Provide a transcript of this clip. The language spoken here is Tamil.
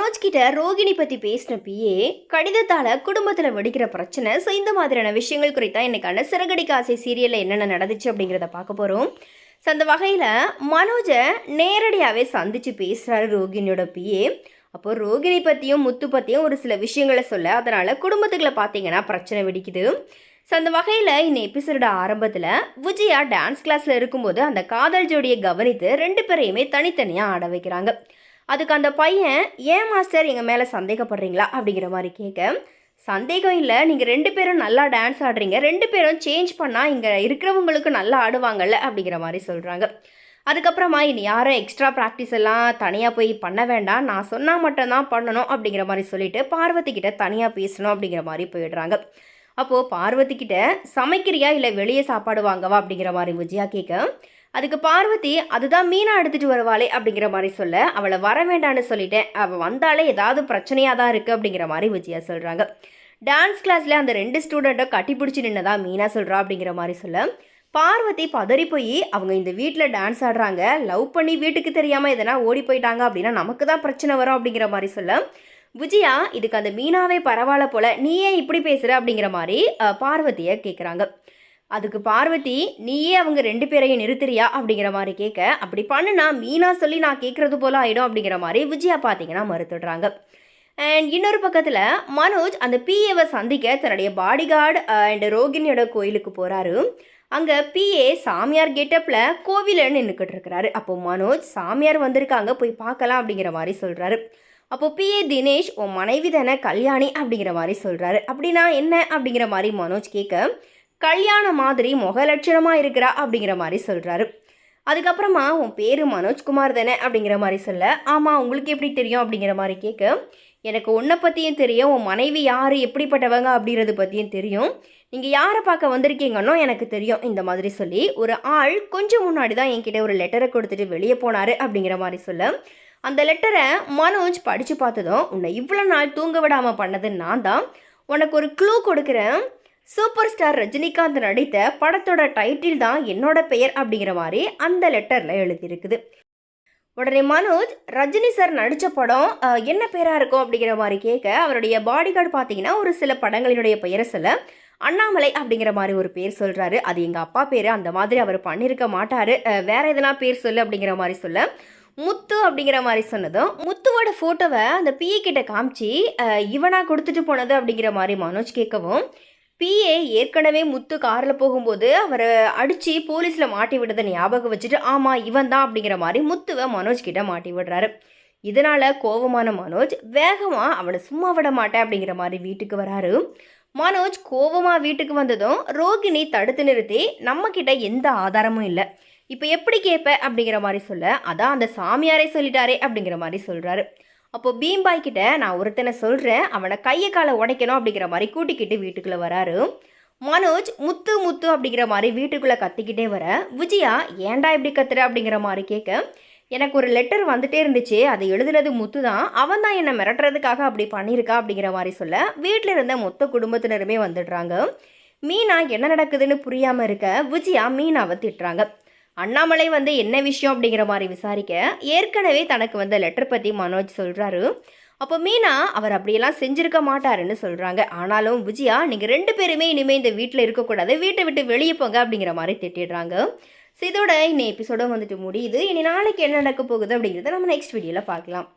மனோஜ் கிட்ட ரோகிணி பற்றி பேசினப்பயே கடிதத்தால் குடும்பத்தில் வெடிக்கிற பிரச்சனை. ஸோ இந்த மாதிரியான விஷயங்கள் குறித்தா இன்னைக்கான சிறகடிக்க ஆசை சீரியலில் என்னென்ன நடந்துச்சு அப்படிங்கிறத பார்க்க போகிறோம். ஸோ அந்த வகையில் மனோஜை நேரடியாகவே சந்தித்து பேசுகிறாரு ரோகிணியோட பிஏ. அப்போது ரோகிணி பற்றியும் முத்து பற்றியும் ஒரு சில விஷயங்களை சொல்ல, அதனால் குடும்பத்துக்குள்ள பார்த்தீங்கன்னா பிரச்சனை வெடிக்குது. ஸோ அந்த வகையில் இந்த எபிசோட ஆரம்பத்தில் விஜயா டான்ஸ் கிளாஸில் இருக்கும்போது அந்த காதல் ஜோடியை கவனித்து 2 பேரையுமே தனித்தனியாக ஆட வைக்கிறாங்க. அதுக்கு அந்த பையன், ஏன் மாஸ்டர் எங்கள் மேலே சந்தேகப்படுறீங்களா அப்படிங்கிற மாதிரி கேட்க, சந்தேகம் இல்லை, நீங்கள் 2 பேரும் நல்லா டான்ஸ் ஆடுறீங்க, 2 பேரும் சேஞ்ச் பண்ணால் இங்கே இருக்கிறவங்களுக்கு நல்லா ஆடுவாங்கல்ல அப்படிங்கிற மாதிரி சொல்கிறாங்க. அதுக்கப்புறமா இனி யாரும் எக்ஸ்ட்ரா ப்ராக்டிஸ் எல்லாம் தனியாக போய் பண்ண வேண்டாம், நான் சொன்னால் மட்டும்தான் பண்ணணும் அப்படிங்கிற மாதிரி சொல்லிட்டு பார்வதி கிட்ட தனியாக பேசணும் அப்படிங்கிற மாதிரி போயிடுறாங்க. அப்போது பார்வதி கிட்ட, சமைக்கிறியா இல்லை வெளியே சாப்பாடு வாங்கவா அப்படிங்கிற மாதிரி விஜயா கேட்க, அதுக்கு பார்வதி, அதுதான் மீனா எடுத்துகிட்டு வருவாளே அப்படிங்கிற மாதிரி சொல்ல, அவளை வர வேண்டான்னு சொல்லிட்டேன், அவள் வந்தாலே ஏதாவது பிரச்சனையாக தான் இருக்குது அப்படிங்கிற மாதிரி விஜயா சொல்கிறாங்க. டான்ஸ் கிளாஸில் அந்த 2 ஸ்டூடெண்ட்டை கட்டி பிடிச்சி நின்னதா மீனா சொல்கிறா அப்படிங்கிற மாதிரி சொல்ல, பார்வதி பதறி போய், அவங்க இந்த வீட்டில் டான்ஸ் ஆடுறாங்க, லவ் பண்ணி வீட்டுக்கு தெரியாமல் எதனா ஓடி போயிட்டாங்க அப்படின்னா நமக்கு தான் பிரச்சனை வரும் அப்படிங்கிற மாதிரி சொல்ல, விஜயா இதுக்கு அந்த மீனாவே பரவாயில்ல போல, நீ ஏன் இப்படி பேசுகிற அப்படிங்கிற மாதிரி பார்வதியை கேட்குறாங்க. அதுக்கு பார்வதி, நீயே அவங்க 2 பேரையும் நிறுத்துறியா அப்படிங்கிற மாதிரி கேட்க, அப்படி பண்ணுனா மீனா சொல்லி நான் கேட்குறது போல ஆகிடும் அப்படிங்கிற மாதிரி விஜயா பார்த்தீங்கன்னா மறுத்துடுறாங்க. அண்ட் இன்னொரு பக்கத்தில் மனோஜ் அந்த பிஏவை சந்திக்க தன்னுடைய பாடிகார்டு அண்ட் ரோகிணியோட கோயிலுக்கு போகிறாரு. அங்கே பிஏ சாமியார் கெட்டப்பில் கோவிலன்னு நின்றுக்கிட்டு இருக்கிறாரு. அப்போ மனோஜ், சாமியார் வந்திருக்காங்க, போய் பார்க்கலாம் அப்படிங்கிற மாதிரி சொல்கிறாரு. அப்போது பிஏ தினேஷ், உன் மனைவி தானே கல்யாணி அப்படிங்கிற மாதிரி சொல்கிறாரு. அப்படின்னா என்ன அப்படிங்கிற மாதிரி மனோஜ் கேட்க, கல்யாண மாதிரி முக லட்சணமாக இருக்கிறா அப்படிங்கிற மாதிரி சொல்கிறாரு. அதுக்கப்புறமா, உன் பேர் மனோஜ்குமார் தானே அப்படிங்கிற மாதிரி சொல்ல, ஆமாம், உங்களுக்கு எப்படி தெரியும் அப்படிங்கிற மாதிரி கேட்க, எனக்கு உன்னை பற்றியும் தெரியும், உன் மனைவி யார், எப்படிப்பட்டவங்க அப்படிங்கிறது பற்றியும் தெரியும், நீங்கள் யாரை பார்க்க வந்திருக்கீங்கன்னோ எனக்கு தெரியும் இந்த மாதிரி சொல்லி, ஒரு ஆள் கொஞ்சம் முன்னாடி தான் என்கிட்ட ஒரு லெட்டரை கொடுத்துட்டு வெளியே போனார் அப்படிங்கிற மாதிரி சொல்ல, அந்த லெட்டரை மனோஜ் படித்து பார்த்ததும், உன்னை இவ்வளோ நாள் தூங்க விடாமல் பண்ணது நான் தான், உனக்கு ஒரு க்ளூ கொடுக்குறேன், சூப்பர் ஸ்டார் ரஜினிகாந்த் நடித்த படத்தோட டைட்டில் தான் என்னோட பெயர் அப்படிங்கிற மாதிரி அந்த லெட்டரில் எழுதியிருக்குது. உடனே மனோஜ், ரஜினி சார் நடித்த படம் என்ன பேராக இருக்கும் அப்படிங்கிற மாதிரி கேட்க, அவருடைய பாடிகார்டு பார்த்தீங்கன்னா ஒரு சில படங்களினுடைய பெயரை சொல்ல, அண்ணாமலை அப்படிங்கிற மாதிரி ஒரு பேர் சொல்கிறாரு. அது எங்கள் அப்பா பேர், அந்த மாதிரி அவர் பண்ணியிருக்க மாட்டார், வேறு எதனா பேர் சொல்லு அப்படிங்கிற மாதிரி சொல்ல, முத்து அப்படிங்கிற மாதிரி சொன்னதும் முத்துவோட ஃபோட்டோவை அந்த பிஏ கிட்ட காமிச்சு, இவனா கொடுத்துட்டு போனது அப்படிங்கிற மாதிரி மனோஜ் கேட்கவும், பிஏ ஏற்கனவே முத்து காரில் போகும்போது அவரை அடித்து போலீஸில் மாட்டி விட்டதை ஞாபகம் வச்சுட்டு, ஆமாம் இவன் தான் அப்படிங்கிற மாதிரி முத்துவை மனோஜ் கிட்ட மாட்டி விடுறாரு. இதனால் கோபமான மனோஜ் வேகமாக அவனை சும்மா விட மாட்டேன் அப்படிங்கிற மாதிரி வீட்டுக்கு வராரு. மனோஜ் கோபமாக வீட்டுக்கு வந்ததும் ரோகிணி தடுத்து நிறுத்தி, நம்மக்கிட்ட எந்த ஆதாரமும் இல்லை, இப்போ எப்படி கேட்ப அப்படிங்கிற மாதிரி சொல்ல, அதான் அந்த சாமியாரே சொல்லிட்டாரே அப்படிங்கிற மாதிரி சொல்கிறாரு. அப்போது பீம்பாய் கிட்ட, நான் ஒருத்தனை சொல்கிறேன், அவனை கையை காலை உடைக்கணும் அப்படிங்கிற மாதிரி கூட்டிக்கிட்டு வீட்டுக்குள்ளே வராரு. மனோஜ் முத்து முத்து அப்படிங்கிற மாதிரி வீட்டுக்குள்ளே கத்திக்கிட்டே வர, விஜயா, ஏன்டா இப்படி கத்துற அப்படிங்கிற மாதிரி கேட்க, எனக்கு ஒரு லெட்டர் வந்துட்டே இருந்துச்சு, அதை எழுதுனது முத்து தான், அவன் தான் என்னை மிரட்டுறதுக்காக அப்படி பண்ணியிருக்கா அப்படிங்கிற மாதிரி சொல்ல, வீட்டில் இருந்த மொத்த குடும்பத்தினருமே வந்துடுறாங்க. மீனா என்ன நடக்குதுன்னு புரியாமல் இருக்க விஜயா மீனாவை திட்டுறாங்க. அண்ணாமலை வந்து என்ன விஷயம் அப்படிங்கிற மாதிரி விசாரிக்க, ஏற்கனவே தனக்கு வந்த லெட்டர் பற்றி மனோஜ் சொல்கிறாரு. அப்போ மீனா, அவர் அப்படியெல்லாம் செஞ்சுருக்க மாட்டாருன்னு சொல்கிறாங்க. ஆனாலும் விஜயா, நீங்கள் 2 பேருமே இனிமேல் இந்த வீட்டில் இருக்கக்கூடாது, வீட்டை விட்டு வெளியே போங்க அப்படிங்கிற மாதிரி திட்டிடுறாங்க. ஸோ இதோட இன்னும் எபிசோட வந்துட்டு முடியுது. இனி நாளைக்கு என்ன நடக்க போகுது அப்படிங்கிறத நம்ம நெக்ஸ்ட் வீடியோவில் பார்க்கலாம்.